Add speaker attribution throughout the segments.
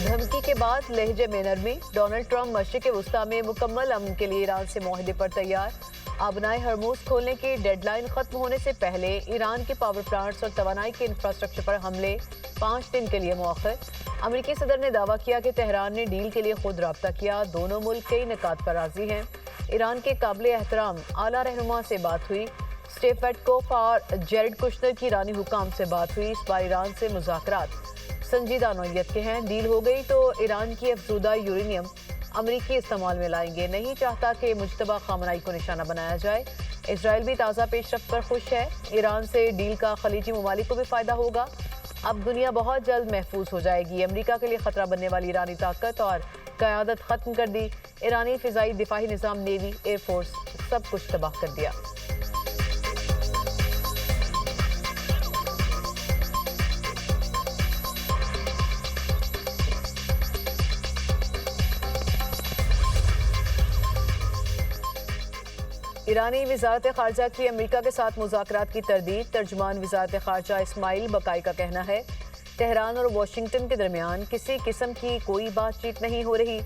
Speaker 1: धमकी के बाद लहजे में नरमी। डोनाल्ड ट्रंप मशरिक़ वुस्ता में मुकम्मल अमन के लिए ईरान से मुआहदे पर तैयार। आबनाए हरमूज खोलने की डेडलाइन खत्म होने से पहले ईरान के पावर प्लांट्स और तवानाई के इंफ्रास्ट्रक्चर पर हमले 5 दिन के लिए मौखर। अमेरिकी सदर ने दावा किया कि तेहरान ने डील के लिए खुद राब्ता किया। दोनों मुल्क कई निकात पर राजी हैं। ईरान के काबिल एहतराम आला रहनुमा से बात हुई। स्टीव विटकोफ और जेरेड कुशनर की ईरानी हुकाम से बात हुई। इस बार ईरान से मुज़ाकरात संजीदा नौइयत के हैं। डील हो गई तो ईरान की अफजूदा यूरेनियम अमरीकी इस्तेमाल में लाएंगे। नहीं चाहता कि मुज्तबा खामनाई को निशाना बनाया जाए। इसराइल भी ताज़ा पेशरफ्त पर खुश है। ईरान से डील का खलीजी ममालिक को भी फ़ायदा होगा। अब दुनिया बहुत जल्द महफूज हो जाएगी। अमरीका के लिए ख़तरा बनने वाली ईरानी ताकत और क़यादत ख़त्म कर दी। ईरानी फ़िज़ाई दिफाही निज़ाम, नेवी, एयरफोर्स सब कुछ तबाह कर दिया। ईरानी वज़ारत ख़ारजा की अमेरिका के साथ मुज़ाकरात की तरदीद। तर्जुमान वज़ारत ख़ारजा इस्माइल बकाई का कहना है तेहरान और वाशिंगटन के दरमियान किसी किस्म की कोई बातचीत नहीं हो रही।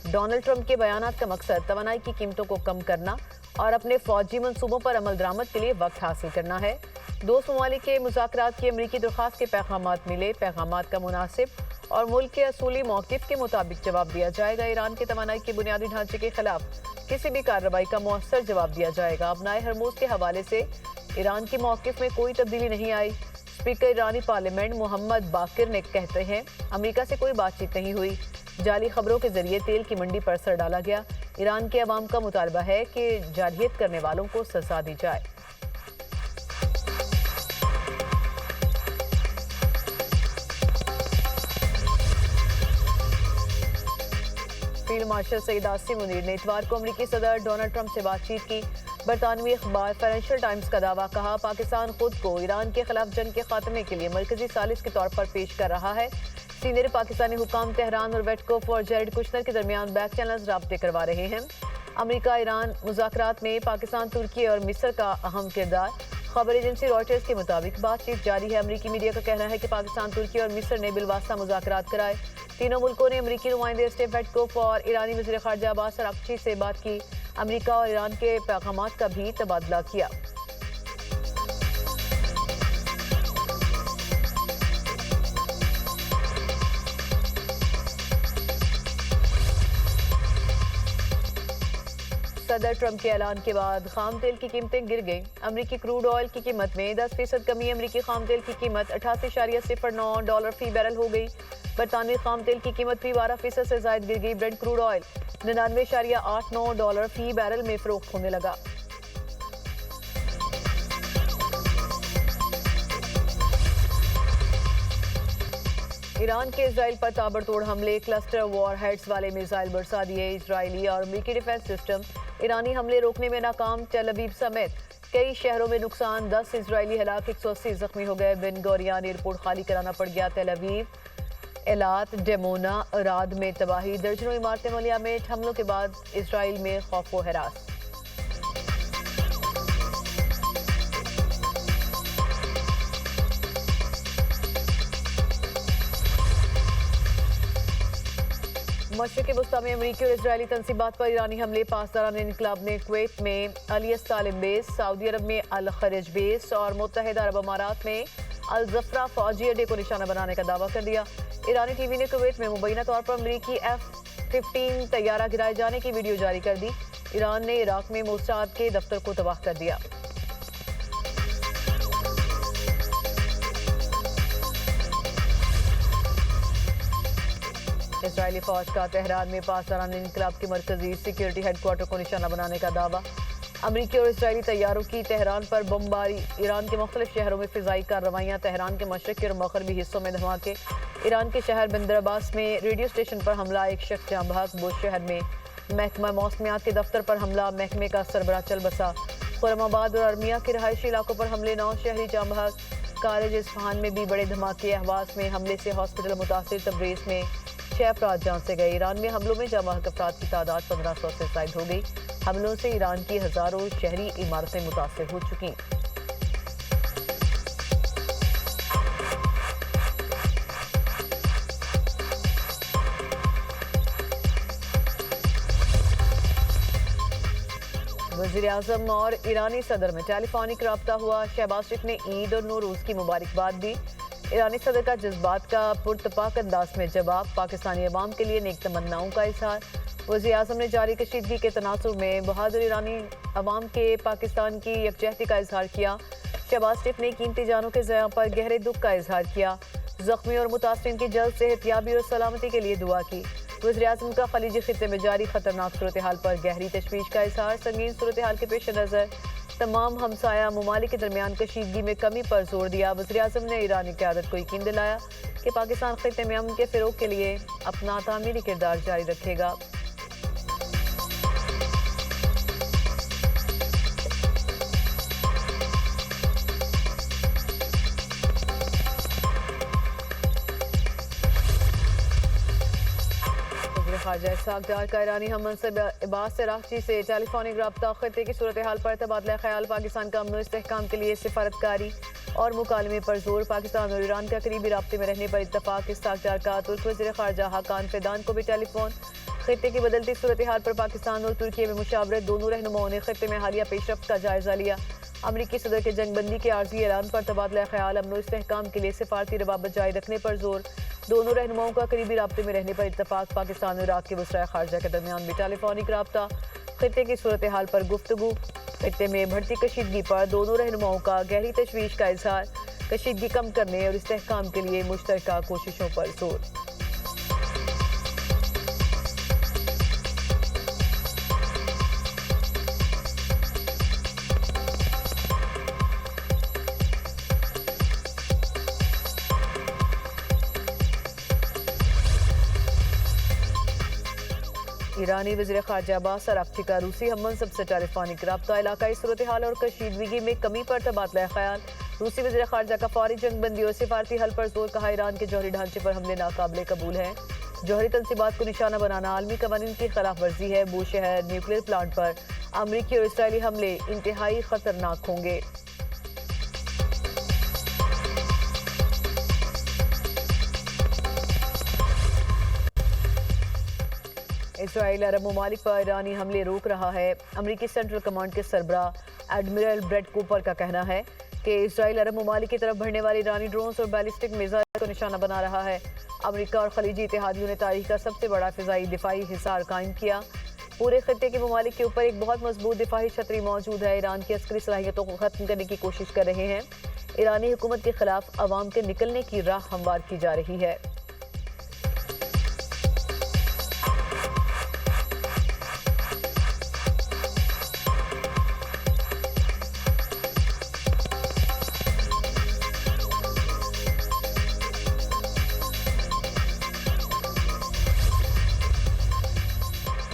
Speaker 1: डोनाल्ड ट्रंप के बयानात का मकसद तवानाई की कीमतों को कम करना और अपने फौजी मंसूबों पर अमल दरामद के लिए वक्त हासिल करना है। दोस्त ममालिक के मुज़ाकरात की अमरीकी दरख्वास्त के पैगामात मिले। पैगामात का मुनासिब और मुल्क के असूली मौक़िफ़ के मुताबिक जवाब दिया जाएगा। ईरान के तवानाई के बुनियादी ढांचे के खिलाफ किसी भी कार्रवाई का मौसर जवाब दिया जाएगा। अपनाए हरमूज के हवाले से ईरान की मौक़िफ़ में कोई तब्दीली नहीं आई। स्पीकर ईरानी पार्लियामेंट मोहम्मद बाकिर ने कहते हैं अमेरिका से कोई बातचीत नहीं हुई। जाली खबरों के जरिए तेल की मंडी पर असर डाला गया। ईरान के अवाम का मुतालबा है कि जारहियत करने वालों को सजा दी जाए। फील्ड मार्शल सईद आसिम मुनीर ने इतवार को अमेरिकी सदर डोनाल्ड ट्रंप से बातचीत की। बरतानवी अखबार फाइनेंशियल टाइम्स का दावा, कहा पाकिस्तान खुद को ईरान के खिलाफ जंग के खात्मे के लिए मरकजी सालिस के तौर पर पेश कर रहा है। सीनियर पाकिस्तानी हुकाम तेहरान और वेटकोफ और जेरेड कुशनर के दरमियान बैक चैनल्स राब्ते करवा रहे हैं। अमेरिका ईरान मुज़ाकरात में पाकिस्तान, तुर्की और मिस्र का अहम किरदार। खबर एजेंसी रॉयटर्स के मुताबिक बातचीत जारी है। अमेरिकी मीडिया का कहना है कि पाकिस्तान, तुर्की और मिस्र ने बिलवास्ता मुज़ाकरात कराए। तीनों मुल्कों ने अमेरिकी नुमाइंदे स्टीव विटकोफ और ईरानी वज़ीर ख़ारजा अब्बास अराग़ची से बात की। अमेरिका और ईरान के पैगामात का भी तबादला किया। सदर ट्रंप के ऐलान के बाद खाम तेल की कीमतें गिर गईं। अमरीकी क्रूड ऑयल की कीमत में 10% कमी। अमरीकी खाम तेल की कीमत $88.09 फी बैरल हो गई। बरतानवी खाम तेल की कीमत भी 12% से ज़ायद गिर गई। ब्रेंट क्रूड ऑयल $99.89 फी बैरल में फरोख्त होने लगा। ईरान के इजराइल पर ताबड़तोड़ हमले। क्लस्टर वॉर हेड्स वाले मिसाइल बरसा दिए। इजरायली और अमरीकी डिफेंस सिस्टम ईरानी हमले रोकने में नाकाम। टेल अवीव समेत कई शहरों में नुकसान। 10 इजरायली हलाक, 180 जख्मी हो गए। बिन गोरियान एयरपोर्ट खाली कराना पड़ गया। टेल अवीव, एलात, डेमोना, राद में तबाही। दर्जनों इमारतें मलिया में हमलों के बाद इजराइल में खौफ व हरास। मशरिक़ वुस्ता में अमरीकी और इजरायली तनसीबात पर ईरानी हमले। पासदारान इनकलाब ने कुवैत में अली सालिम बेस, सऊदी अरब में अल खरज बेस और मुत्तहिदा अरब अमारात में अल जफरा फौजी अड्डे को निशाना बनाने का दावा कर दिया। ईरानी टीवी ने कुवैत में मुबैना तौर पर अमरीकी F-15 तैयारा गिराए जाने की वीडियो जारी कर दी। ईरान ने इराक में मोसाद के दफ्तर को तबाह कर दिया। इजरायली फौज का तेहरान में पासदारान इनकलाब के मरकजी सिक्योरिटी हेडक्वार्टर को निशाना बनाने का दावा। अमरीकी और इजरायली तैयारों की तेहरान पर बमबारी। ईरान के मुख्तलिफ शहरों में फिजाई कार्रवाइयाँ। तेहरान के मशरक़ी और मगरबी हिस्सों में धमाके। ईरान के शहर बंदर अब्बास में रेडियो स्टेशन पर हमला, एक शख्स जाँ बहक। बुश शहर में महकमा मौसमियात के दफ्तर पर हमला, महकमे का सरबराह चल बसा। खुरमाबाद और अरमिया के रहायशी इलाकों पर हमले, 9 शहरी जाँ बहक। कारज इस्फहान में भी बड़े धमाके। अहवास में हमले से हॉस्पिटल मुतासिर। तब्रीज़ में 6 अफराद जान से गए। ईरान में हमलों में जाँ बहक अफराद की तादाद 1500 से ज़ायद हो गई। हमलों से ईरान की हज़ारों शहरी इमारतें मुतासिर हो चुकी। वज़ीर आज़म और ईरानी सदर में टेलीफोनिक रब्ता हुआ। शहबाज शरीफ ने ईद और नौरूज़ की मुबारकबाद दी। ईरानी सदर का जज्बात का पुरतपाक अंदाज में जवाब। पाकिस्तानी अवाम के लिए नेक तमन्नाओं का इजहार। वज़ीर आज़म ने जारी कशीदगी के तनासुर में बहादुर ईरानी अवाम के पाकिस्तान की यकजहती का इजहार किया। शहबाज शरीफ ने कीमती जानों के ज़िया पर गहरे दुख का इजहार किया। जख्मी और मुतासरीन की जल्द सेहतयाबी और सलामती के लिए दुआ की। वज़ीर आज़म का खलीजी खित्ते में जारी खतरनाक सूरत हाल पर गहरी तशवीश का इजहार। संगीन सूरत हाल के पेश नज़र तमाम हमसाया ममालिक के दरमियान कशीदगी में कमी पर जोर दिया। वज़ीर आज़म ने ईरानी क़यादत को यकीन दिलाया कि पाकिस्तान खित्ते में अमन के फ़रोग़ के लिए अपना तामीरी किरदार जारी रखेगा। खारजा इस्हाक़ का ईरानी हम मनसब अब्बास अराग़ची से टेलीफोनिक रब्ता। खित्ते की सूरत हाल पर तबादला ख्याल। पाकिस्तान का अमन इस्तेहकाम के लिए सिफारतकारी और मुकालमे पर जोर। पाकिस्तान और ईरान का करीबी राब्ते में रहने पर इत्तफाक। इस्हाक़ का तुर्क वज़ीर ख़ारजा हाकान फ़िदान को भी टेलीफोन। खित्ते की बदलती सूरत हाल पर पाकिस्तान और तुर्की में मुशावरत। दोनों रहनुमाओं ने खित्ते में हालिया पेशरफ्त का जायजा लिया। अमरीकी सदर के जंगबंदी के आर्जी ऐलान पर तबादला ख्याल। अमन इस्तेहकाम के लिए सिफारती रवाबत जारी रखने पर जोर। दोनों रहनुमाओं का करीबी राब्ते में रहने पर इत्तफाक। पाकिस्तान और इराक़ के वज़राए ख़ारजा के दरमियान भी टेलीफोनिक रब्ता। खित्ते की सूरत हाल पर गुफ्तगू। खित्ते में बढ़ती कशीदगी पर दोनों रहनुमाओं का गहरी तशवीश का इजहार। कशीदगी कम करने और इस्तेहकाम के लिए मुश्तरका कोशिशों पर जोर। ईरानी वज़ीर ख़ारजा अब्बास अराग़ची का रूसी हम मनसब से टेलीफोनिक रब्ता। इलाकाई सूरत हाल और कशीदगी में कमी पर तबादला ख्याल। रूसी वज़ीर ख़ारजा का फौरी जंगबंदी और सिफारती हल पर जोर। कहा ईरान के जौहरी ढांचे पर हमले नाकाबिले कबूल हैं। जौहरी तनसीबात को निशाना बनाना आलमी कवानीन की खिलाफ वर्जी है। बूशहर न्यूक्लियर प्लांट पर अमरीकी और इसराइली हमले इंतहाई खतरनाक होंगे। इसराइल अरब ममालिक पर ईरानी हमले रोक रहा है। अमरीकी सेंट्रल कमांड के सरबराह एडमिरल ब्रेट कूपर का कहना है कि इसराइल अरब ममालिक की तरफ बढ़ने वाले ईरानी ड्रोन्स और बैलिस्टिक मिसाइल को निशाना बना रहा है। अमरीका और खलीजी इत्तेहादियों ने तारीख का सबसे बड़ा फ़िज़ाई दिफाई हिसार कायम किया। पूरे खित्ते के ममालिक के ऊपर एक बहुत मजबूत दिफाई छतरी मौजूद है। ईरान की अस्करी सलाहियतों को ख़त्म करने की कोशिश कर रहे हैं। ईरानी हुकूमत के खिलाफ अवाम के निकलने की राह हमवार की जा रही है।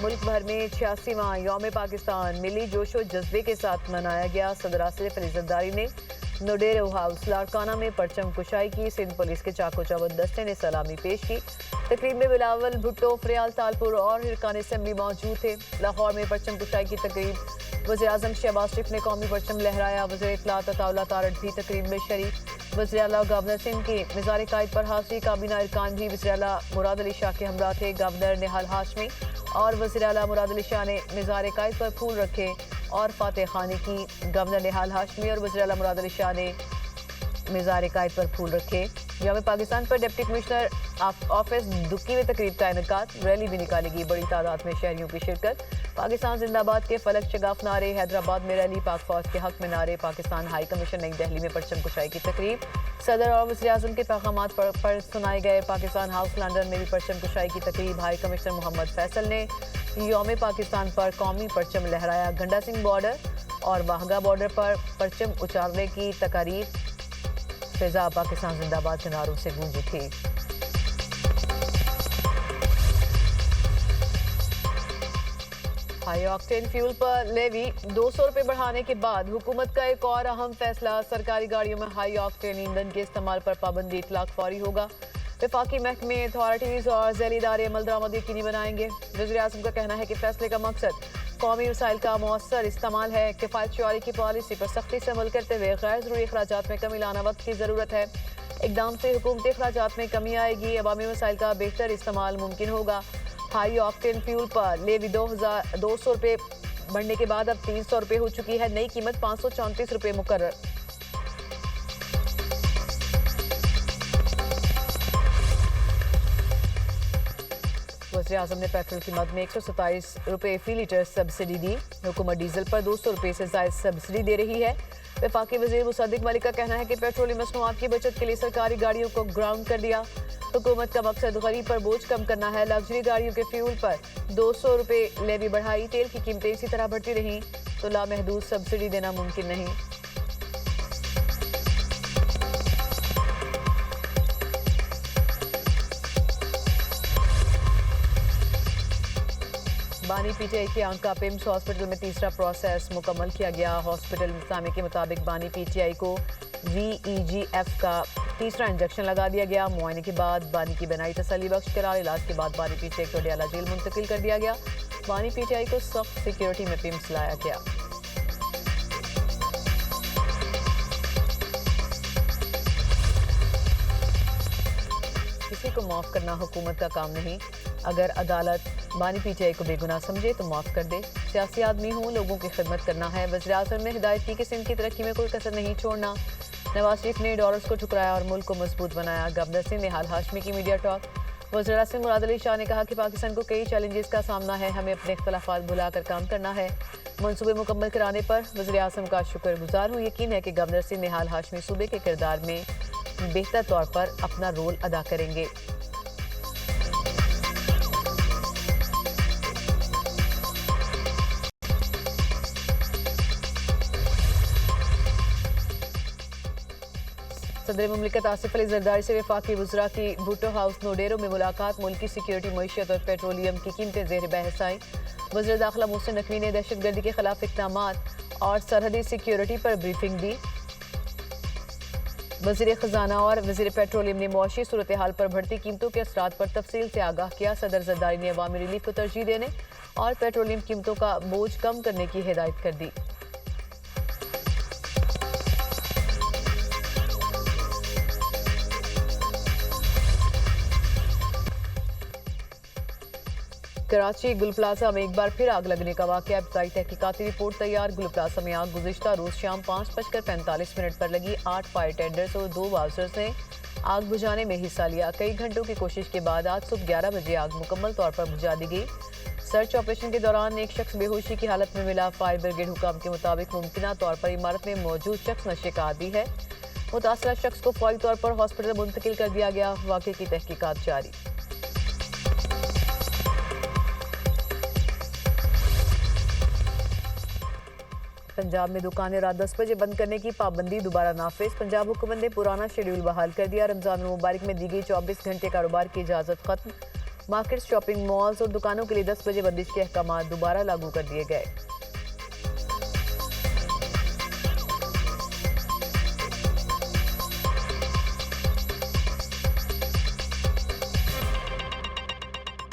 Speaker 1: मुल्क भर में 86वां यौम पाकिस्तान मिली जोशो जज्बे के साथ मनाया गया। सदर आसिफ अली ज़रदारी ने नोडेरो हाउस लाड़काना में परचम कुशाई की। सिंध पुलिस के चाको चौबंद दस्ते ने सलामी पेश की। तकरीब में बिलावल भुट्टो, फरियाल तालपुर और हिरकान असेंबली मौजूद थे। लाहौर में परचम कुशाई की तकरीब। वज़ीर आज़म शहबाज शरीफ ने कौमी परचम लहराया। वज़ीर इत्तलात अताउल्लाह तारड़ भी तकरीब में शरीक। वज़ीर आला गवर्नर सिंध की मिज़ार कायद पर हाज़िरी। काबीना अरकान भी वज़ीर आला मुराद अली शाह के हमरा थे। गवर्नर निहाल हाशमी और वज़ीर आला मुराद अली शाह ने मिज़ार कायद पर फूल रखे और फातह खानी की। गवर्नर निहाल हाशमी और वज़ीर आला मुराद अली शाह ने मिज़ार कायद पर फूल रखे। यौम पाकिस्तान पर डिप्टी कमिश्नर ऑफिस दुक्की में तकरीब का इनेकाद। रैली भी निकालेगी। बड़ी तादाद में शहरियों की शिरकत। पाकिस्तान जिंदाबाद के फलक शगाफ नारे। हैदराबाद में रैली। पाक फौज के हक में नारे। पाकिस्तान हाई कमीशन नई दिल्ली में परचम कुशाई की तकरीब। सदर और वज़ीर आज़म के पैगामात पर सुनाए गए। पाकिस्तान हाउस लंदन में भी परचम कुशाई की तकरीब। हाई कमिश्नर मोहम्मद फैसल ने यौम पाकिस्तान पर कौमी परचम लहराया। गंडा सिंह बॉर्डर और वाहगा बॉर्डर पर परचम उतारने की तकारीर। फिजा पाकिस्तान जिंदाबाद के नारों से गूंजी थी। हाई ऑक्टेन फ्यूल पर लेवी 200 रुपये बढ़ाने के बाद हुकूमत का एक और अहम फैसला। सरकारी गाड़ियों में हाई ऑक्टेन ईंधन के इस्तेमाल पर पाबंदी इतलाक फौरी होगा। वफाकी महकमे, अथॉरिटीज़ और झैली इदारे अमल दरामद यकीनी बनाएंगे। वज़ीर आज़म का कहना है कि फैसले का मकसद कौमी वसाइल का मौसर इस्तेमाल है। किफ़ायत शुआरी की पॉलिसी पर सख्ती से अमल करते हुए गैर ज़रूरी अखराजात में कमी लाना वक्त की ज़रूरत है। इकदाम से हुकूमती अखराजात में कमी आएगी। अवामी वसाइल का बेहतर इस्तेमाल मुमकिन होगा। हाई ऑक्टेन फ्यूल पर लेवी 200 रुपये बढ़ने के बाद अब 300 रुपये हो चुकी है। नई कीमत 534 रुपये मुकर्रर। वज़ीर आज़म ने पेट्रोल कीमत में 127 रुपये फी लीटर सब्सिडी दी। हुकूमत डीजल पर 200 रुपये से ज़ायद सब्सिडी दे रही है। वफाकी वज़ीर मुसद्दिक मलिक का कहना है कि पेट्रोलियम मसनूआत की बचत के लिए सरकारी गाड़ियों को ग्राउंड कर दिया। हुकूमत का मकसद गरीब पर बोझ कम करना है। लग्जरी गाड़ियों के फ्यूल पर 200 रुपये लेवी बढ़ाई। तेल की कीमतें इसी तरह बढ़ती रहीं तो लामहदूद सब्सिडी देना मुमकिन नहीं। बानी पीटीआई के आंका पिम्स हॉस्पिटल में तीसरा प्रोसेस मुकम्मल किया गया। हॉस्पिटल इंतजामिया के मुताबिक बानी पीटीआई को VEGF का तीसरा इंजेक्शन लगा दिया गया। मुआयने के बाद बानी की बनाई तसल्ली बख्श करार। इलाज के बाद बानी पीटीआई को डयाला जेल मुंतकिल कर दिया गया। बानी पीटीआई को सख्त सिक्योरिटी में पिम्स लाया गया। किसी को माफ करना हुकूमत का काम नहीं। अगर अदालत बानी पीटीआई को बेगुनाह समझे तो माफ कर दे। सियासी आदमी हूँ, लोगों की खिदमत करना है। वज़ीर आज़म ने हिदायत की कि सिंध की तरक्की में कोई कसर नहीं छोड़ना। नवाज शरीफ ने डॉलर्स को ठुकराया और मुल्क को मजबूत बनाया। गवर्नर सिंध निहाल हाशमी की मीडिया टॉक। वज़ीर आज़म मुराद अली शाह ने कहा कि पाकिस्तान को कई चैलेंजेस का सामना है, हमें अपने इख्तलाफात भुलाकर काम करना है। मनसूबे मुकम्मल कराने पर वज़ीर आज़म का शुक्रगुजार हूँ। यकीन है कि गवर्नर सिंध निहाल हाशमी सूबे के किरदार में बेहतर तौर पर अपना रोल अदा करेंगे। सदर मुमलिकत आसिफ अली जरदारी से वफाकी वज़रा की भुट्टो हाउस नोडेरो में मुलाकात। मुल्क की सिक्योरिटी, मईशत और पेट्रोलियम की कीमतें ज़ेर बहस आईं। वज़ीर दाखिला मोहसिन नकवी ने दहशतगर्दी के खिलाफ इक़दामात और सरहदी सिक्योरिटी पर ब्रीफिंग दी। वज़ीर ख़जाना और वज़ीर पेट्रोलियम ने मुआशी सूरत हाल पर बढ़ती कीमतों के असरात पर तफसील से आगाह किया। सदर जरदारी ने अवामी रिलीफ को तरजीह देने और पेट्रोलियम कीमतों का बोझ कम करने की हिदायत कर दी। कराची गुल प्लाजा में एक बार फिर आग लगने का वाक़या। इब्तदाई तहकीकाती रिपोर्ट तैयार। गुल प्लाजा में आग गुज़िश्ता रोज़ शाम 5:45 पर लगी। 8 फायर टेंडर्स और 2 वाउसर्स ने आग बुझाने में हिस्सा लिया। कई घंटों की कोशिश के बाद आज सुबह 11 बजे आग मुकम्मल तौर पर बुझा दी गई। सर्च ऑपरेशन के दौरान एक शख्स बेहोशी की हालत में मिला। फायर ब्रिगेड हुकाम के मुताबिक मुमकिना तौर पर इमारत में मौजूद शख्स नशे का आदी है। मुतासरा शख्स को फौरी तौर पर हॉस्पिटल मुंतकिल कर दिया गया। वाक़े की तहकीकात जारी। पंजाब में दुकानें रात 10 बजे बंद करने की पाबंदी दोबारा नाफिज। पंजाब हुकूमत ने पुराना शेड्यूल बहाल कर दिया। रमजान मुबारक में दी गई 24 घंटे कारोबार की इजाज़त खत्म। मार्केट, शॉपिंग मॉल्स और दुकानों के लिए 10 बजे बंदिश के अहकाम दोबारा लागू कर दिए गए।